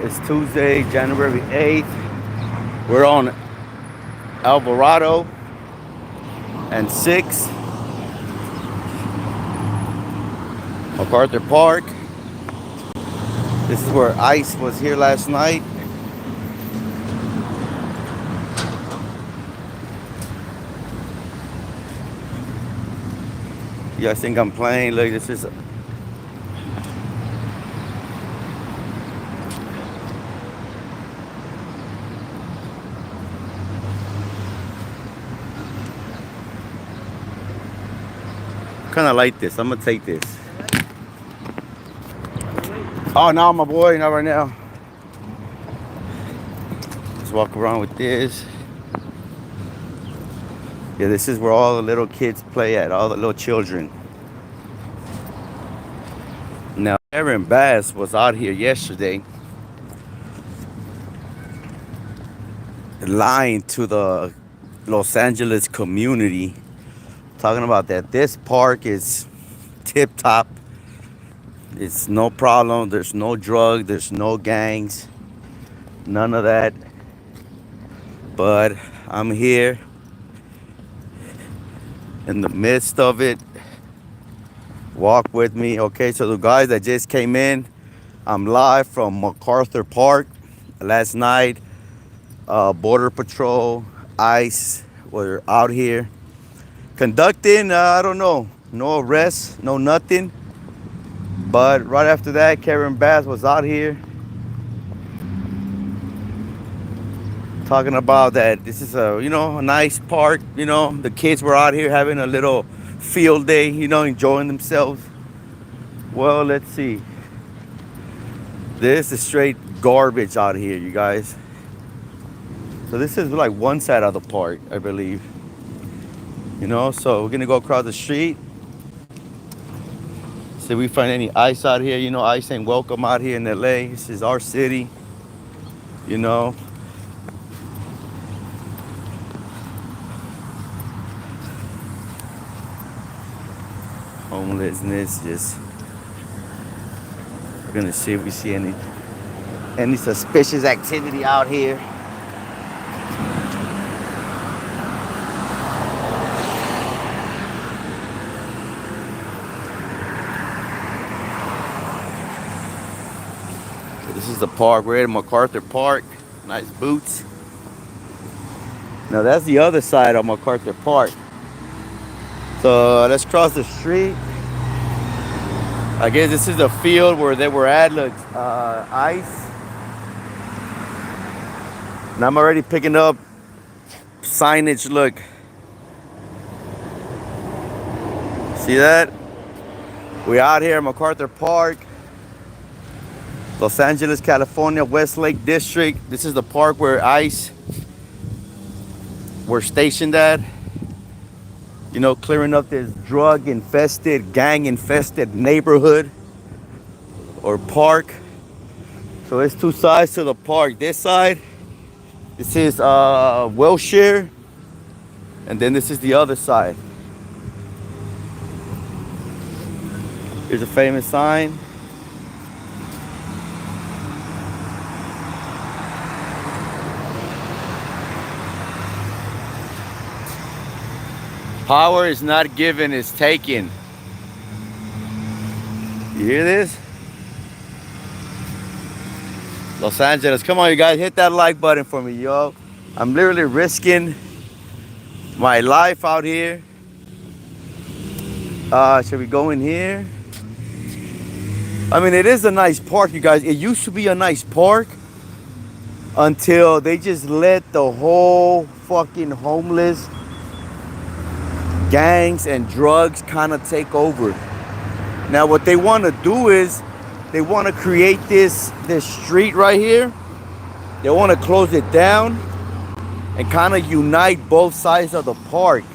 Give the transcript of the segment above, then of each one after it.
It's Tuesday, January 8th. We're on Alvarado and 6, MacArthur Park. This is where ICE was here last night. You guys think I'm playing? Look, this is kind of like this. I'm gonna take this. Oh no, my boy, not right now. Let's walk around with this. Yeah, this is where all the little kids play at, all the little children. Now, Aaron Bass was out here yesterday lying to the Los Angeles community, talking about that this park is tip top. It's no problem. There's no drug. There's no gangs. None of that. But I'm here in the midst of it. Walk with me. Okay, so the guys that just came in, I'm live from MacArthur Park. Last night, Border Patrol, ICE were out here conducting, I don't know, no arrests, no nothing. But right after that, Karen Bass was out here talking about that this is a nice park. The kids were out here having a little field day, enjoying themselves. Well, let's see. This is straight garbage out here, you guys. So this is like one side of the park, I believe. So we're gonna go across the street. See if we find any ICE out here. ICE ain't welcome out here in LA. This is our city. Homelessness, just we're gonna see if we see any suspicious activity out here. This is the park. We're at MacArthur Park. Nice boots. Now that's the other side of MacArthur Park. So let's cross the street. I guess this is the field where they were at. Look, ICE. And I'm already picking up signage. Look. See that? We out here in MacArthur Park. Los Angeles, California, Westlake District. This is the park where ICE were stationed at. Clearing up this drug-infested, gang-infested neighborhood or park. So there's two sides to the park. This side, this is Wilshire, and then this is the other side. Here's a famous sign. Power is not given, it's taken. You hear this? Los Angeles. Come on, you guys, hit that like button for me, yo. I'm literally risking my life out here. Should we go in here? I mean, it is a nice park, you guys. It used to be a nice park until they just let the whole fucking homeless gangs and drugs kind of take over. Now what they want to do is they want to create this street right here. They want to close it down and kind of unite both sides of the park,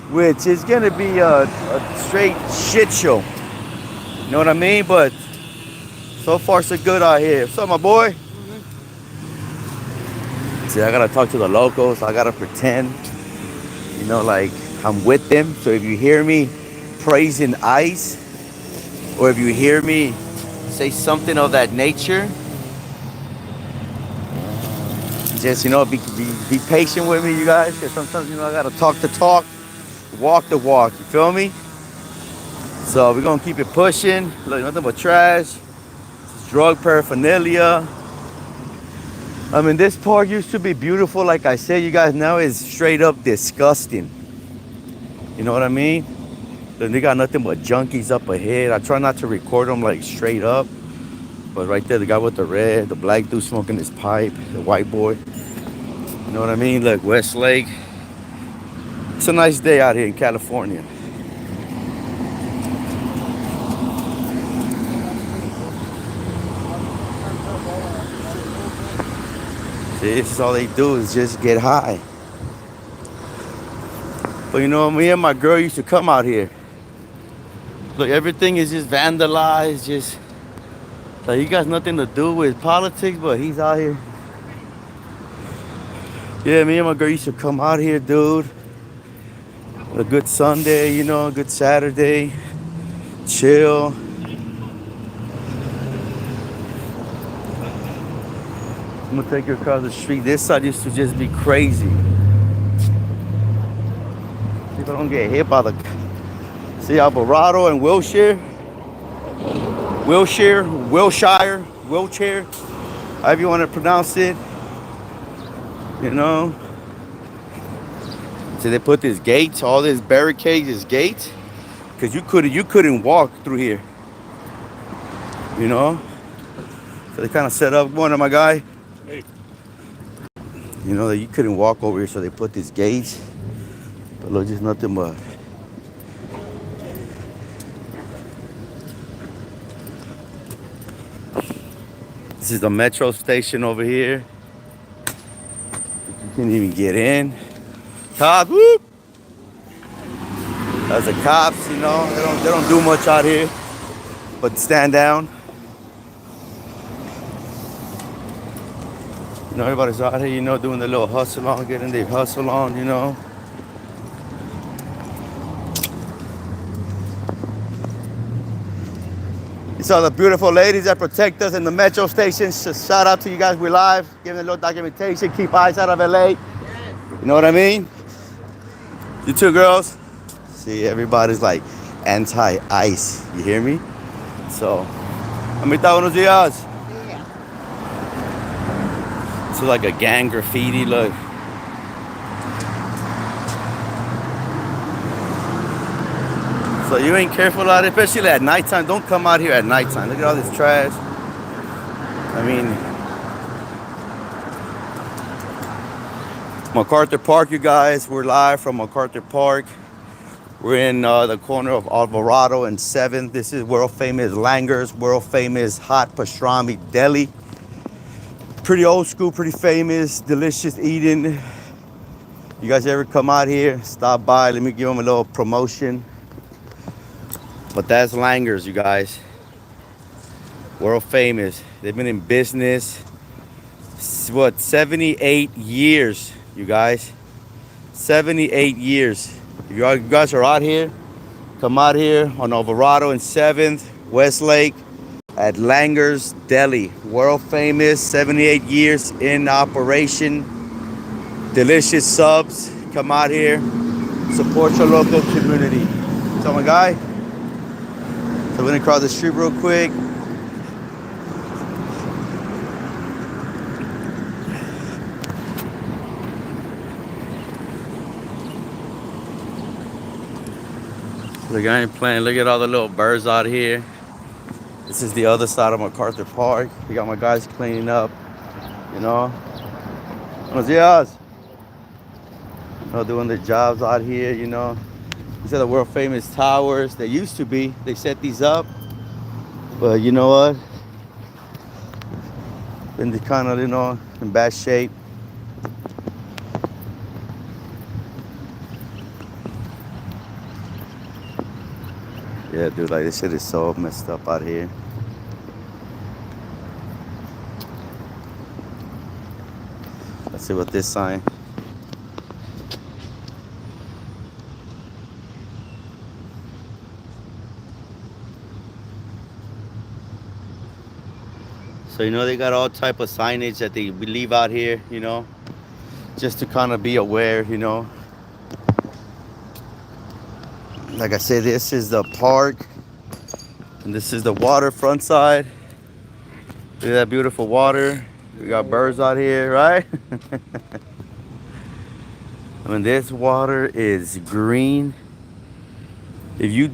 which is going to be a straight shit show. You know what I mean? But so far so good out here. What's up, my boy? See, I got to talk to the locals. I got to pretend, like I'm with them. So if you hear me praising ICE, or if you hear me say something of that nature, Just, you know, be patient with me, you guys, because sometimes, you know, I gotta talk the talk, walk the walk, you feel me? So we're gonna keep it pushing. Look, nothing but trash, drug paraphernalia. I mean, this park used to be beautiful, like I said, you guys. Now it's straight up disgusting. You know what I mean? Then they got nothing but junkies up ahead. I try not to record them like straight up, but right there, the guy with the red, the black dude smoking his pipe, the white boy. You know what I mean? Look, Westlake. It's a nice day out here in California. See, this is all they do is just get high. But you know, me and my girl used to come out here. Look, everything is just vandalized, just like he got nothing to do with politics, but he's out here. Yeah, me and my girl used to come out here, dude. A good Sunday, you know, a good Saturday, chill. I'm gonna take you across the street. This side used to just be crazy. People don't get hit by the. See, Alvarado and Wilshire, however you want to pronounce it. You know. So they put these gates, all these barricades, these gates, because you couldn't walk through here. You know. So they kind of set up. One of my guy. Hey. You know that you couldn't walk over here, so they put these gates. But look, just nothing but. This is the metro station over here. You can't even get in. Cops, whoop! That's the cops, you know. They don't do much out here, but stand down. You know, everybody's out here, you know, doing the little hustle on, getting their hustle on, you know. These are the beautiful ladies that protect us in the metro stations. Just shout out to you guys. We're live, giving a little documentation. Keep eyes out of LA. You know what I mean? You two girls. See, everybody's like anti-ICE. You hear me? So, amita, buenos días. It's like a gang graffiti, look. So you ain't careful out here, especially at nighttime. Don't come out here at nighttime. Look at all this trash. I mean, MacArthur Park, you guys. We're live from MacArthur Park. We're in the corner of Alvarado and 7th. This is world famous Langer's, world famous hot pastrami deli. Pretty old school, pretty famous, delicious eating. You guys ever come out here, stop by. Let me give them a little promotion. But that's Langer's, you guys. World famous. They've been in business, what, 78 years, you guys. 78 years. If you guys are out here, come out here on Alvarado and 7th, Westlake, at Langer's Deli. World famous, 78 years in operation. Delicious subs. Come out here, support your local community. So my guy, so we're gonna cross the street real quick. Look, I ain't playing. Look at all the little birds out here. This is the other side of MacArthur Park. We got my guys cleaning up, you know. Buenos días. You know, doing their jobs out here, you know. These are the world famous towers. They used to be. They set these up. But you know what? Been kind of, you know, in bad shape. Yeah, dude, like this shit is so messed up out here. Let's see what this sign. So, you know, they got all type of signage that they leave out here, you know, just to kind of be aware, you know. Like I said, this is the park, and this is the waterfront side. Look at that beautiful water. We got birds out here, right? I mean, this water is green. If you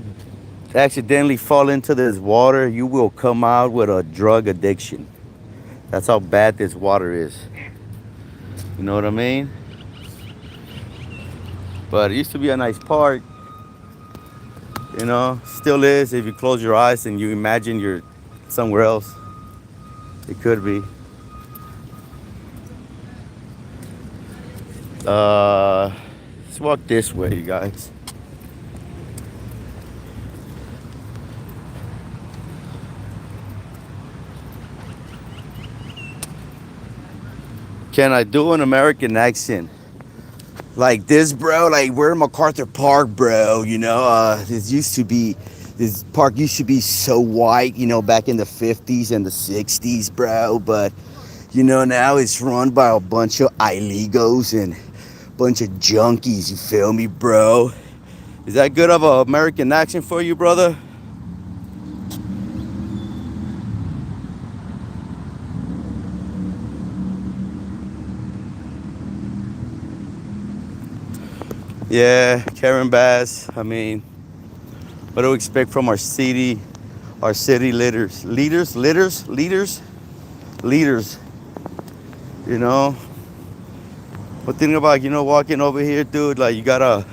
accidentally fall into this water, you will come out with a drug addiction. That's how bad this water is. You know what I mean? But it used to be a nice park. You know, still is if you close your eyes and you imagine you're somewhere else. It could be. Let's walk this way, you guys. Can I do an American accent? Like this, bro? Like we're in MacArthur Park, bro. You know, this park used to be so white, you know, back in the 50s and the 60s, bro. But, you know, now it's run by a bunch of illegals and a bunch of junkies, you feel me, bro? Is that good of an American accent for you, brother? Yeah, Karen Bass. I mean, what do we expect from our city leaders? Leaders. You know. But think about, you know, walking over here, dude. Like you gotta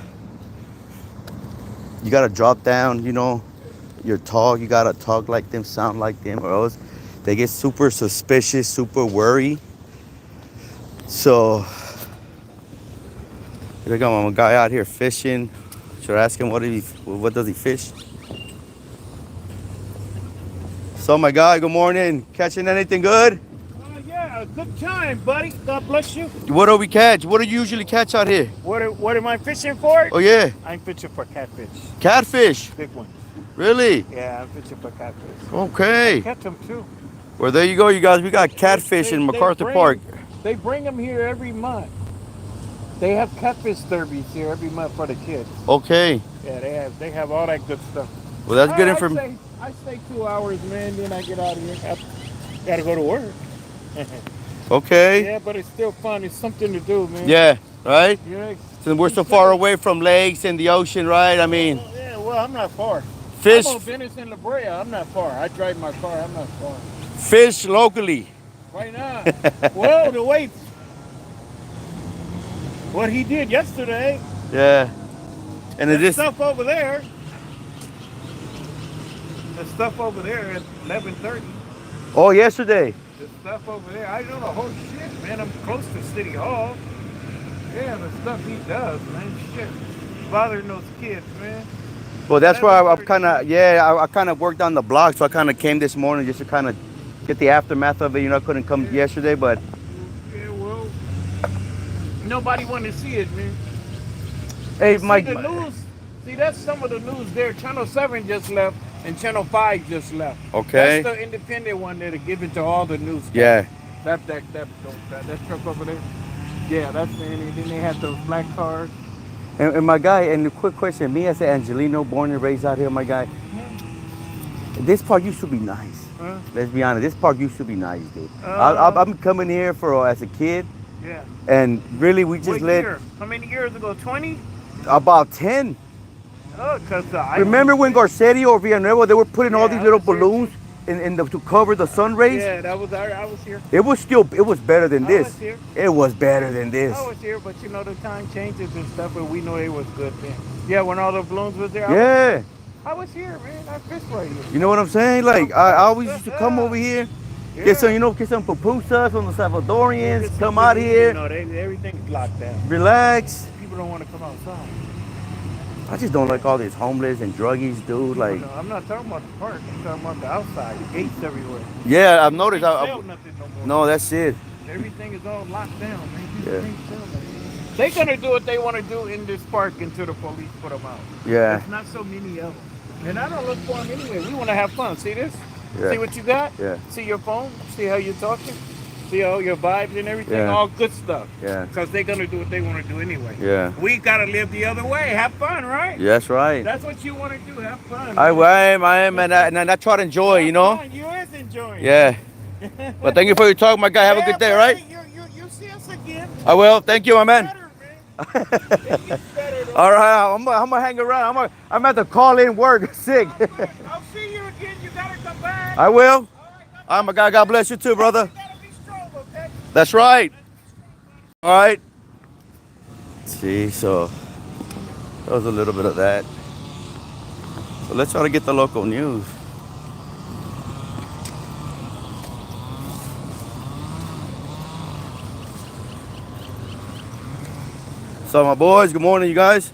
drop down. You know, your talk. You gotta talk like them, sound like them, or else they get super suspicious, super worried. So. I got a guy out here fishing. Should I ask him what does he fish? So my guy, good morning. Catching anything good? Yeah, good time, buddy. God bless you. What do we catch? What do you usually catch out here? What am I fishing for? Oh yeah. I'm fishing for catfish. Catfish? Big ones. Really? Yeah, I'm fishing for catfish. Okay. I catch them too. Well, there you go, you guys. We got catfish in MacArthur Park. They bring them here every month. They have catfish derbies here every month for the kids. Okay. Yeah, they have all that good stuff. Well, that's good information. I stay 2 hours, man. Then I get out of here. Gotta go to work. Okay. Yeah, but it's still fun. It's something to do, man. Yeah, right? Yeah. Since we're so far away from lakes and the ocean, right? I mean. Yeah, well, I'm not far. Fish. I'm on Venice and La Brea. I'm not far. I drive my car. I'm not far. Fish locally. Why not? Well, the way what he did yesterday. Yeah. And the stuff over there. The stuff over there at 11:30. Oh, yesterday. The stuff over there. I know the whole shit, man. I'm close to City Hall. Yeah, the stuff he does, man. Shit. Bothering those kids, man. Well, that's why I'm kind of, I kind of worked on the block, so I kind of came this morning just to kind of get the aftermath of it. You know, I couldn't come yesterday, but. Yeah, well, nobody wanted to see it, man. Hey, Mike. The news, see, that's some of the news there. Channel 7 just left, and Channel 5 just left. Okay. That's the independent one that are given to all the news. Yeah. That truck over there. Yeah, that's the, and then they had those black cars. And my guy, and a quick question, me as an Angelino, born and raised out here, my guy, this park used to be nice. Let's be honest, this park used to be nice, dude. I'm coming here as a kid. Yeah. And really, we just year? How many years ago? 20? About 10. Oh, because remember when Garcetti or Villanueva, they were putting all these little balloons to cover the sun rays? Yeah, I was here. It was better than this. I was here. It was better than this. I was here, but you know, the time changes and stuff, but we know it was good then. Yeah, when all the balloons was there. I was here, man. I fished right here. You know what I'm saying? Like, I always used to come over here. Yeah. Get some pupusas from the Salvadorians. Come out here. You know, everything's locked down. Relax. People don't want to come outside. I just don't like all these homeless and druggies, dude. Like, no, I'm not talking about the park. I'm talking about the outside. The gates everywhere. Yeah, I've noticed. Nothing no more. No, that's it. Everything is all locked down, man. Yeah. They're gonna do what they want to do in this park until the police put them out. Yeah. There's not so many of them, and I don't look for them anyway. We want to have fun. See this? Yeah. See what you got? Yeah. See your phone? See how you're talking? See all your vibes and everything? Yeah. All good stuff. Yeah. Because they're going to do what they want to do anyway. Yeah. We got to live the other way. Have fun, right? Yeah, that's right. That's what you want to do. Have fun. I am, and I try to enjoy, you know? You is enjoying. Yeah. But thank you for your talk, my guy. Have a good day, right? You see us again. I will. Thank you, my man. Better, man. It gets better, though. All right, I'm gonna hang around. I'm at the call in work sick. I'll see you again. You got to come back. I will. All right, All right, my guy. God bless you too, brother. you got to be strong, okay? That's right. All right. See, so that was a little bit of that. So let's try to get the local news. So my boys, good morning, you guys.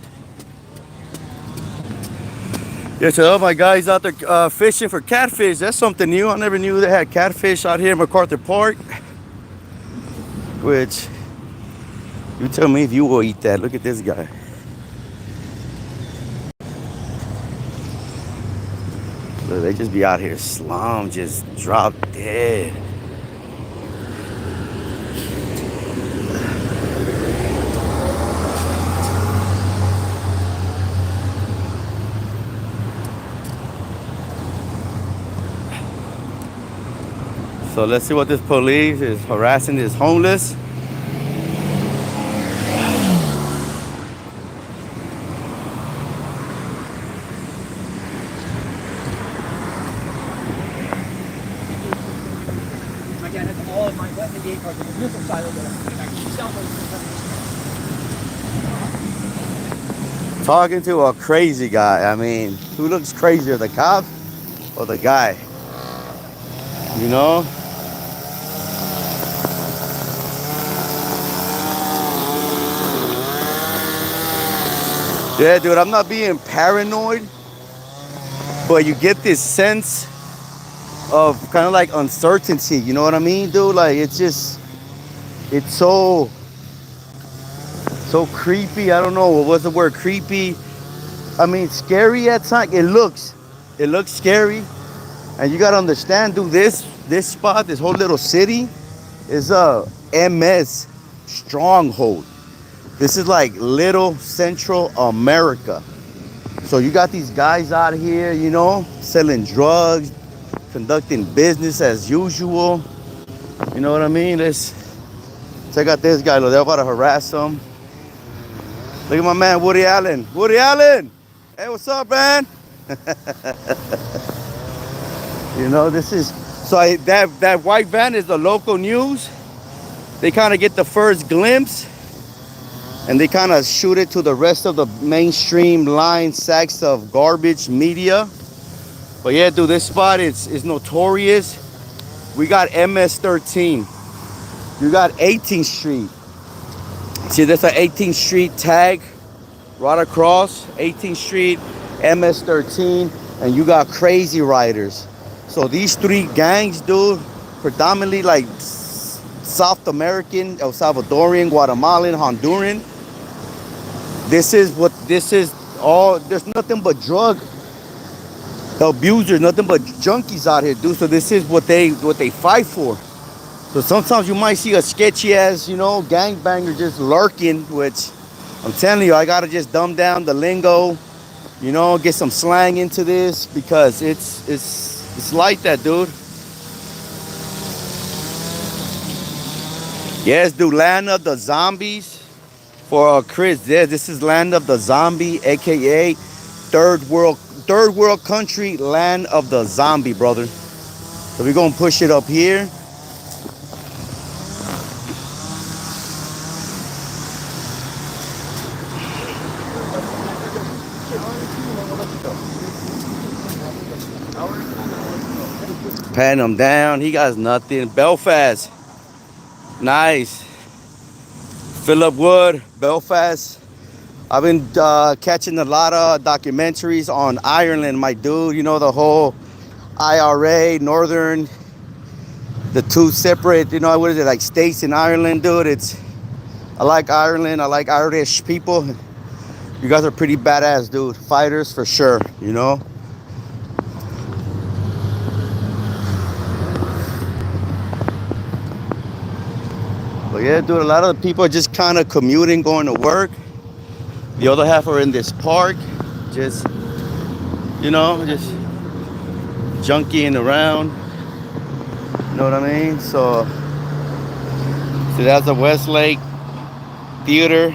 Yeah, so all my guys out there fishing for catfish. That's something new. I never knew they had catfish out here in MacArthur Park. Which, you tell me if you will eat that. Look at this guy. Look, they just be out here slum, just drop dead. So let's see what this police is harassing this homeless. Talking to a crazy guy. I mean, who looks crazier, the cop or the guy? You know? Yeah, dude, I'm not being paranoid, but you get this sense of kind of like uncertainty. You know what I mean, dude? Like, it's so creepy. I don't know, what was the word? Creepy. I mean, scary at times. It looks scary. And you gotta understand, dude, this spot, this whole little city is a MS stronghold. This is like little Central America. So you got these guys out here, you know, selling drugs, conducting business as usual. You know what I mean? Let's check out this guy. Look, they're about to harass him. Look at my man, Woody Allen. Woody Allen! Hey, what's up, man? You know, this is, so that white van is the local news. They kind of get the first glimpse and they kind of shoot it to the rest of the mainstream line sacks of garbage media. But yeah, dude, this spot is notorious. We got MS-13. You got 18th Street. See, there's an 18th Street tag right across 18th Street, MS-13, and you got Crazy Riders. So these three gangs, dude, predominantly like South American, El Salvadorian, Guatemalan, Honduran. This is all, there's nothing but drug abusers, nothing but junkies out here, dude. So this is what they fight for. So sometimes you might see a sketchy ass, you know, gangbanger just lurking, which I'm telling you, I gotta just dumb down the lingo, you know, get some slang into this because it's like that, dude. Yes, dude, Land of the Zombies. For Chris, yeah, this is Land of the Zombie, aka third world country, Land of the Zombie, brother. So we're gonna push it up here. Patting him down. He got nothing. Belfast. Nice. Philip Wood, Belfast. I've been catching a lot of documentaries on Ireland, my dude. You know, the whole IRA, Northern, the two separate, you know, what is it, like states in Ireland, dude. I like Ireland. I like Irish people. You guys are pretty badass, dude. Fighters for sure, you know. But yeah, dude, a lot of the people are just kind of commuting, going to work. The other half are in this park, just, just junkying around. You know what I mean? So that's the Westlake Theater.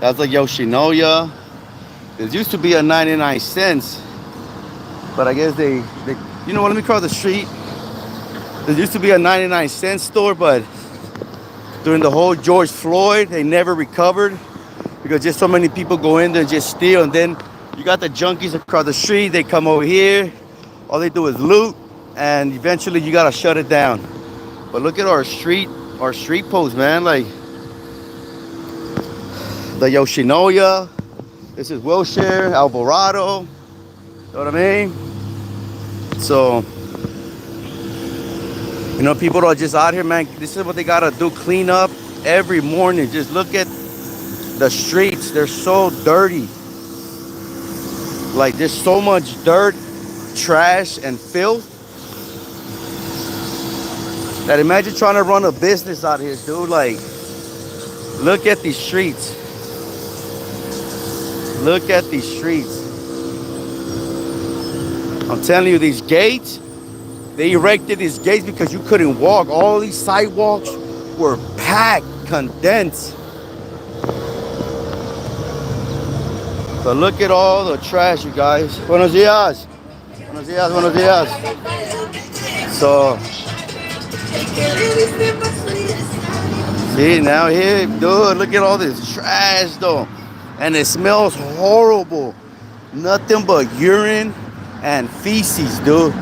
That's like Yoshinoya. It used to be a 99 cents, but I guess they you know what, let me call the street. There used to be a 99-cent store, but during the whole George Floyd, they never recovered because just so many people go in there and just steal. And then you got the junkies across the street. They come over here. All they do is loot, and eventually you gotta shut it down. But look at our street posts, man. Like the Yoshinoya. This is Wilshire, Alvarado. You know what I mean? So, people are just out here, man. This is what they gotta do: clean up every morning. Just look at the streets. They're so dirty. Like, there's so much dirt, trash, and filth. That imagine trying to run a business out here, dude. Like, look at these streets. Look at these streets. I'm telling you, these gates, they erected these gates because you couldn't walk. All these sidewalks were packed, condensed. So look at all the trash, you guys. Buenos dias. Buenos dias, buenos dias. So, see, now here, dude, look at all this trash, though. And it smells horrible. Nothing but urine and feces, dude.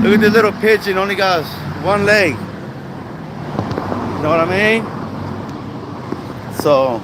Look at this little pigeon, only got one leg. You know what I mean? So,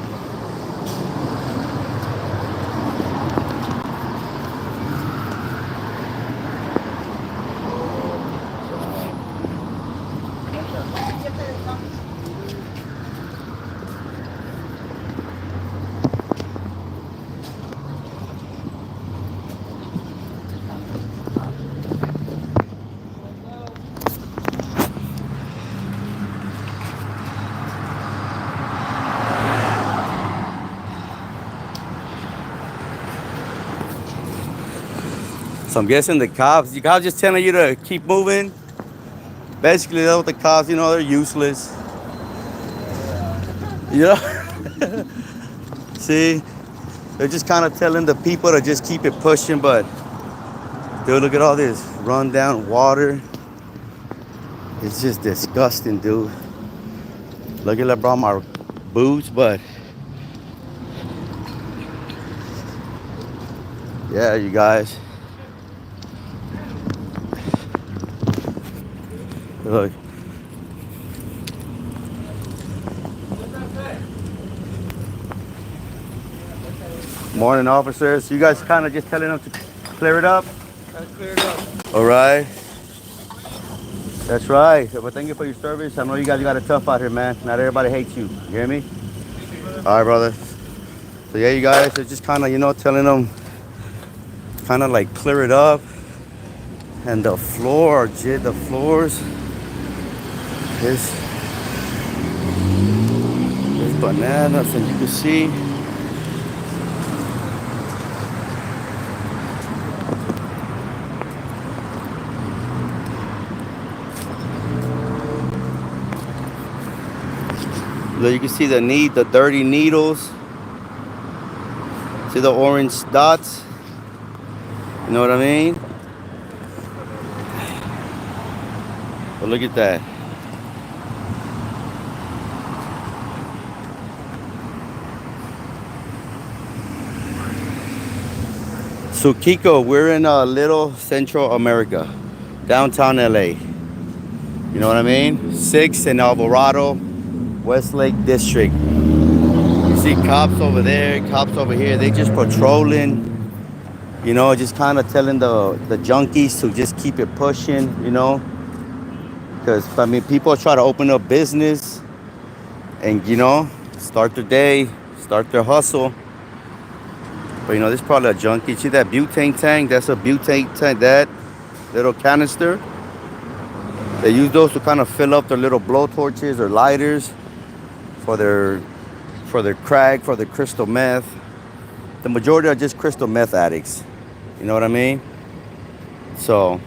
I'm guessing the cops just telling you to keep moving. Basically, that's what the cops, they're useless. See, they're just kind of telling the people to just keep it pushing, but dude, look at all this run down water. It's just disgusting, dude. Look at I brought my boots, but yeah, you guys. Look. Morning, officers. You guys kind of just telling them to clear it up? Clear it up. All right. That's right. But thank you for your service. I know you guys got it tough out here, man. Not everybody hates you. You hear me? All right, brother. So yeah, you guys are just kind of, telling them kind of like clear it up. And the floors, there's bananas, and you can see the dirty needles. See the orange dots? You know what I mean? But look at that. So Kiko, we're in Little Central America, downtown LA. You know what I mean? 6th and Alvarado, Westlake District. You see cops over there, cops over here. They just patrolling, just kind of telling the junkies to just keep it pushing, Because, people try to open up business and, start their day, start their hustle. But, this is probably a junkie. See that butane tank? That's a butane tank, that little canister. They use those to kind of fill up their little blow torches or lighters. for their crack, for their crystal meth. The majority are just crystal meth addicts. You know what I mean? So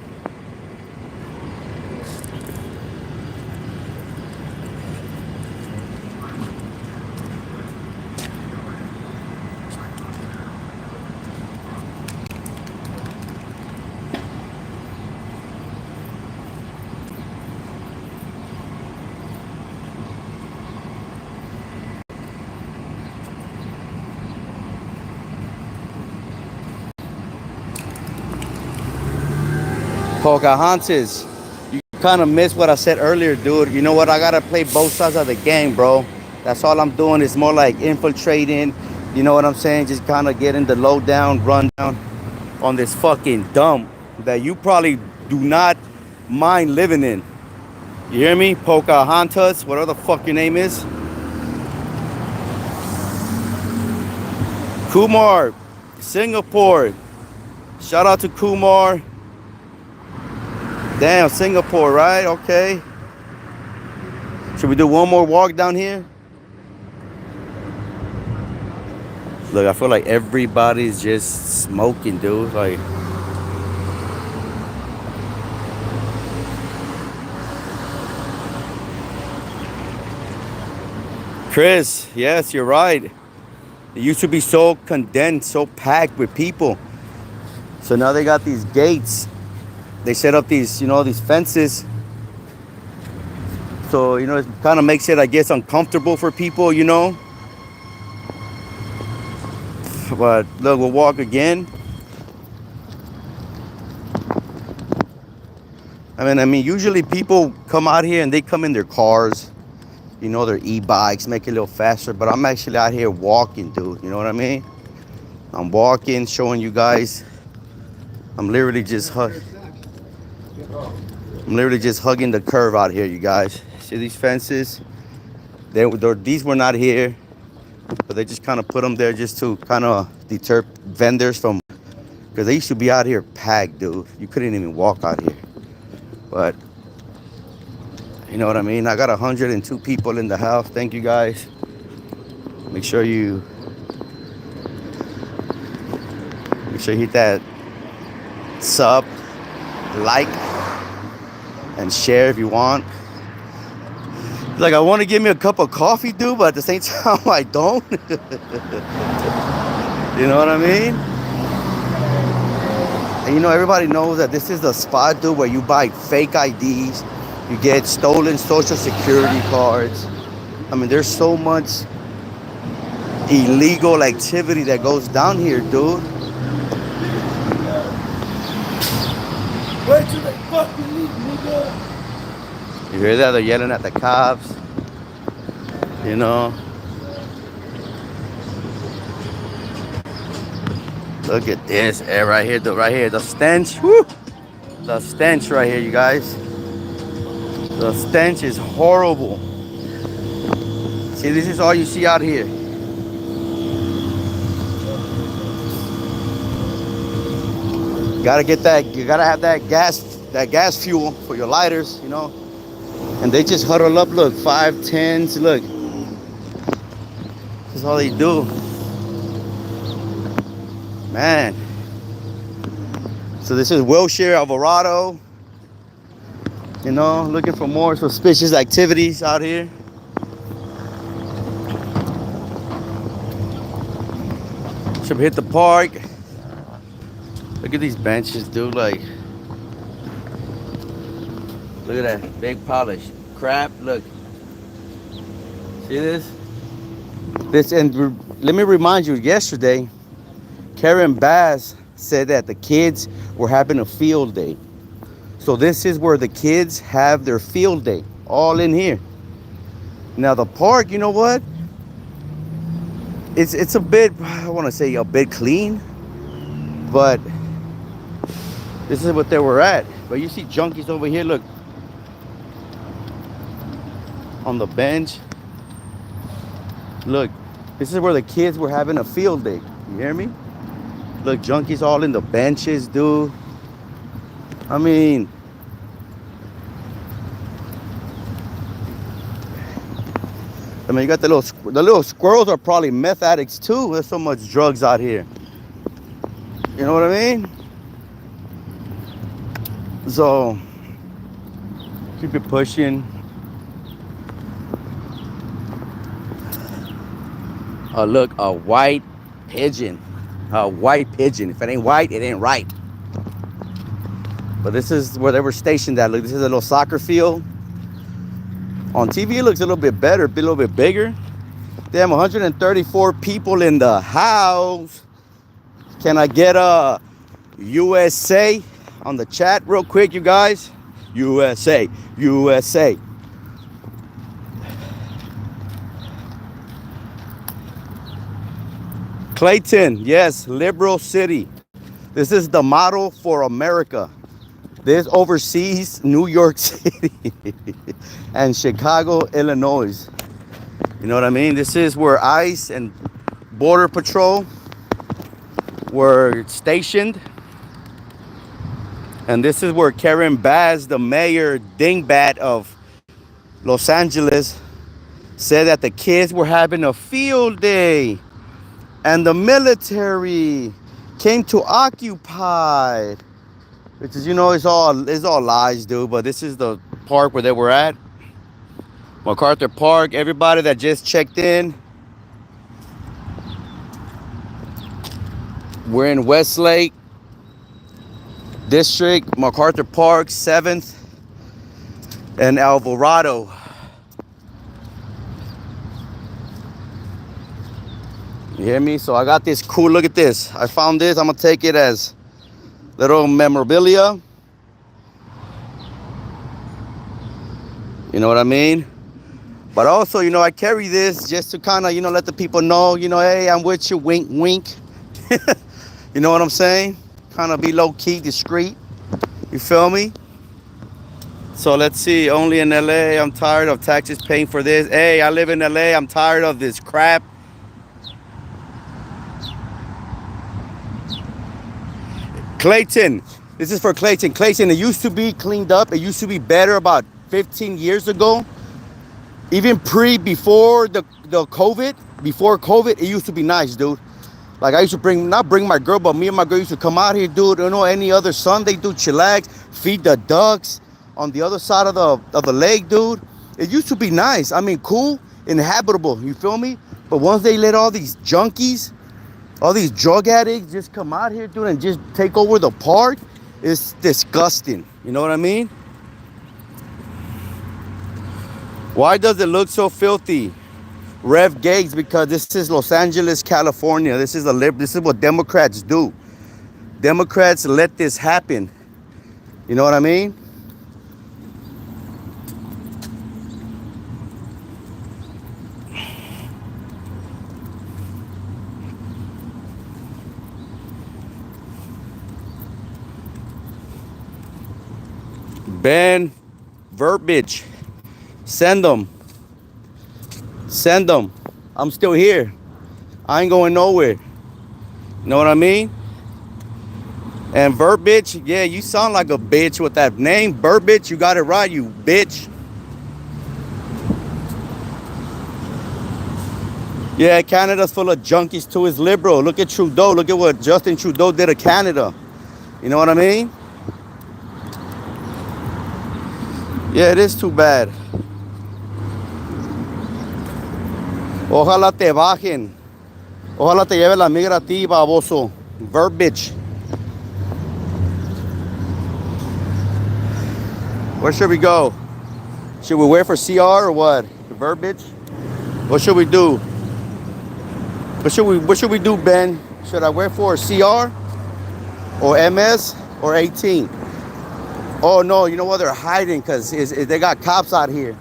Pocahontas, you kind of missed what I said earlier, dude. You know what? I gotta play both sides of the game, bro. That's all I'm doing. Is more like infiltrating. You know what I'm saying? Just kind of getting the lowdown, rundown on this fucking dump that you probably do not mind living in. You hear me? Pocahontas, whatever the fuck your name is. Kumar, Singapore. Shout out to Kumar. Damn, Singapore, right? Okay. Should we do one more walk down here? Look, I feel like everybody's just smoking, dude. Like, Chris, yes, you're right. It used to be so condensed, so packed with people. So now they got these gates. They set up these, these fences. So, it kind of makes it, I guess, uncomfortable for people, But look, we'll walk again. I mean, usually people come out here and they come in their cars, their e-bikes, make it a little faster. But I'm actually out here walking, dude. You know what I mean? I'm walking, showing you guys. I'm literally just hugging the curve out here, you guys. See these fences? These were not here, but they just kind of put them there just to kind of deter vendors from, because they used to be out here packed, dude. You couldn't even walk out here. But you know what I mean? I got 102 people in the house. Thank you, guys. Make sure you hit that sub, like, and share if you want. Like, I want to give me a cup of coffee, dude, but at the same time, I don't. You know what I mean? And everybody knows that this is the spot, dude, where you buy fake IDs, you get stolen social security cards. I mean, there's so much illegal activity that goes down here, dude. Where do they fucking leave, nigga? You hear that? They're yelling at the cops. Look at this air right here, right here. The stench. Woo! The stench right here, you guys. The stench is horrible. See, this is all you see out here. You gotta have that gas fuel for your lighters, And they just huddle up, look, 5, 10s, look. That's all they do. Man. So this is Wilshire, Alvarado. Looking for more suspicious activities out here. Should hit the park. Look at these benches, dude. Like, look at that big polished crap. Look, see this? And let me remind you. Yesterday, Karen Bass said that the kids were having a field day. So this is where the kids have their field day, all in here. Now the park, you know what? It's a bit, I want to say a bit clean, but this is what they were at. But you see junkies over here, look. On the bench. Look, this is where the kids were having a field day. You hear me? Look, junkies all in the benches, dude. I mean, I mean, you got the little squirrels are probably meth addicts too. There's so much drugs out here. You know what I mean? So keep it pushing. Look, a white pigeon. A white pigeon. If it ain't white, it ain't right. But this is where they were stationed at. Look, this is a little soccer field. On TV, it looks a little bit better, a little bit bigger. They have 134 people in the house. Can I get a USA on the chat real quick, you guys? USA, USA. Clayton, yes, liberal city. This is the model for America. This oversees New York City and Chicago, Illinois. You know what I mean? This is where ICE and Border Patrol were stationed. And this is where Karen Bass, the mayor dingbat of Los Angeles, said that the kids were having a field day and the military came to occupy. Which is, you know, it's all lies, dude. But this is the park where they were at. MacArthur Park. Everybody that just checked in, we're in Westlake District, MacArthur Park, 7th, and Alvarado. You hear me? So I got this cool, look at this. I found this. I'm going to take it as little memorabilia. You know what I mean? But also, you know, I carry this just to kind of, you know, let the people know, you know, hey, I'm with you, wink, wink. You know what I'm saying? Kind of be low-key, discreet. You feel me? So let's see. Only in LA. I'm tired of taxes paying for this. Hey, I live in LA. I'm tired of this crap. Clayton. This is for Clayton. Clayton, it used to be cleaned up. It used to be better about 15 years ago. Even before the COVID, before COVID, it used to be nice, dude. Like I used to not bring my girl, but me and my girl used to come out here, dude. You know, any other Sunday, do chillax, feed the ducks on the other side of the lake, dude. It used to be nice. I mean, cool, inhabitable. You feel me? But once they let all these junkies, all these drug addicts just come out here, dude, and just take over the park, it's disgusting. You know what I mean? Why does it look so filthy? Rev Gates, because this is Los Angeles, California. This is what Democrats do. Democrats let this happen. You know what I mean? Ben Verbiage. Send them. Send them. I'm still here. I ain't going nowhere. You know what I mean? And Verbiage, yeah, you sound like a bitch with that name. Verbiage, you got it right, you bitch. Yeah, Canada's full of junkies too. It's liberal. Look at Trudeau. Look at what Justin Trudeau did to Canada. You know what I mean? Yeah, it is too bad. Ojalá te bajen. Ojalá te lleve la migra a ti, baboso. Verbiage. Where should we go? Should we wait for CR or what? Verbiage? What should we do? What should we do, Ben? Should I wait for CR or MS or 18? Oh no, you know what? They're hiding because they got cops out here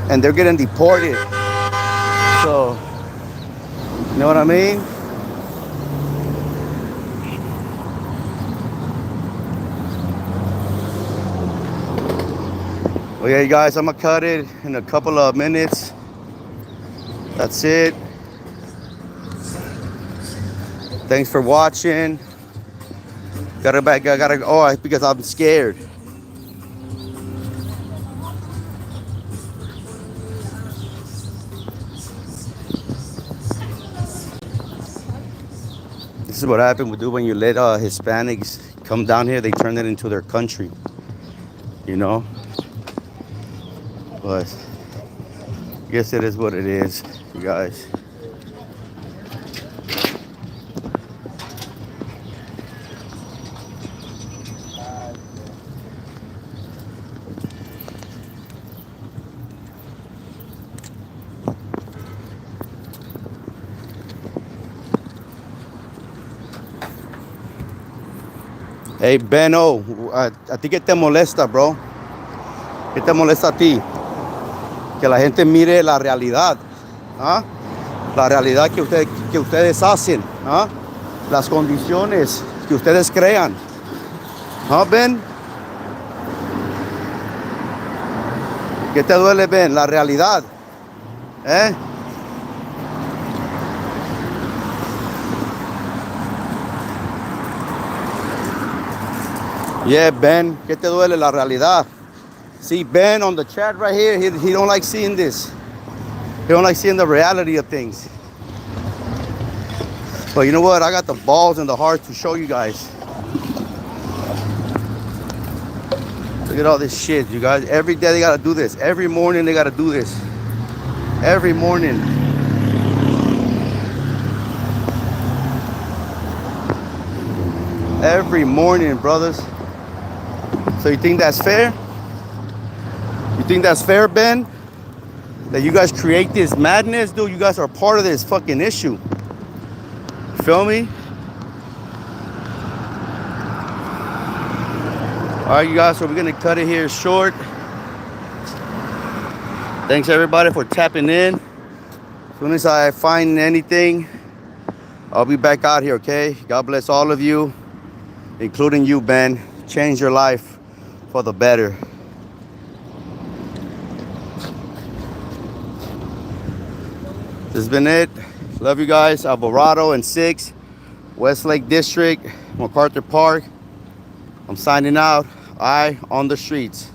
and they're getting deported. So, you know what I mean? Well, yeah, you guys, I'm gonna cut it in a couple of minutes. That's it. Thanks for watching. Because I'm scared. This is what happened with do when you let Hispanics come down here. They turn it into their country, you know. But I guess it is what it is, you guys. Hey, Beno, ¿a ti qué te molesta, bro? ¿Qué te molesta a ti? Que la gente mire la realidad, ¿ah? La realidad que ustedes hacen, ¿ah? Las condiciones que ustedes crean, ¿ah, Ben? ¿Qué te duele, Ben? La realidad, ¿eh? Yeah, Ben, ¿qué te duele? La realidad. See, Ben on the chat right here, he don't like seeing this. He don't like seeing the reality of things. But you know what? I got the balls and the heart to show you guys. Look at all this shit, you guys. Every day they gotta do this. Every morning they gotta do this. Every morning. Every morning, brothers. So you think that's fair? You think that's fair, Ben? That you guys create this madness, dude? You guys are part of this fucking issue. Feel me? All right, you guys, so we're gonna cut it here short. Thanks everybody for tapping in. As soon as I find anything, I'll be back out here, okay? God bless all of you, including you, Ben. Change your life for the better. This has been it. Love you guys. Alvarado and 6, Westlake District, MacArthur Park. I'm signing out. Eye on the streets.